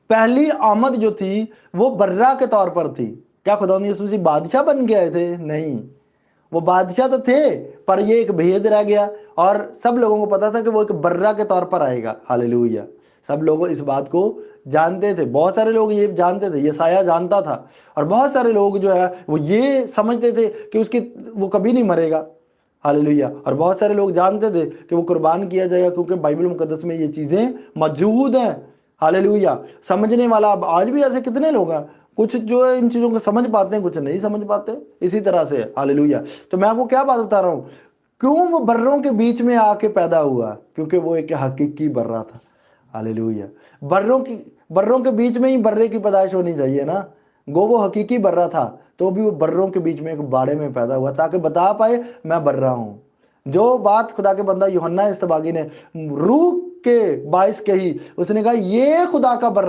پہلی آمد جو تھی وہ برہ کے طور پر تھی۔ کیا خدا یسوع مسیح بادشاہ بن کے آئے تھے؟ نہیں، وہ بادشاہ تو تھے، پر یہ ایک بھید رہ گیا، اور سب لوگوں کو پتا تھا کہ وہ ایک برہ کے طور پر آئے گا۔ ہالیلویہ! سب لوگ اس بات کو جانتے تھے، بہت سارے لوگ یہ جانتے تھے، یسایہ جانتا تھا، اور بہت سارے لوگ جو ہے وہ یہ سمجھتے تھے کہ وہ کبھی نہیں مرے گا۔ ہالیلویہ! اور بہت سارے لوگ جانتے تھے کہ وہ قربان کیا جائے گا، کیونکہ بائبل مقدس میں یہ چیزیں موجود ہیں۔ ہالیلویہ! سمجھنے والا اب آج بھی ایسے کتنے لوگ ہیں، کچھ جو ہے ان چیزوں کو سمجھ پاتے ہیں، کچھ نہیں سمجھ پاتے، اسی طرح سے۔ ہالیلویہ! تو میں آپ کو کیا بات بتا رہا ہوں، کیوں وہ بروں کے بیچ میں آ کے پیدا ہوا؟ کیونکہ وہ ایک حقیقی برہ تھا۔ ہالیلویہ! بروں کے بیچ میں ہی برے کی پیدائش ہونی چاہیے نا، وہ حقیقی برہ تھا، تو بھی وہ بروں کے بیچ میں ایک باڑے میں پیدا ہوا تاکہ بتا پائے میں برہ ہوں۔ جو بات خدا کے بندہ یوحنا اصطباغی نے روح کے باعث کہی، اس نے کہا یہ خدا کا برہ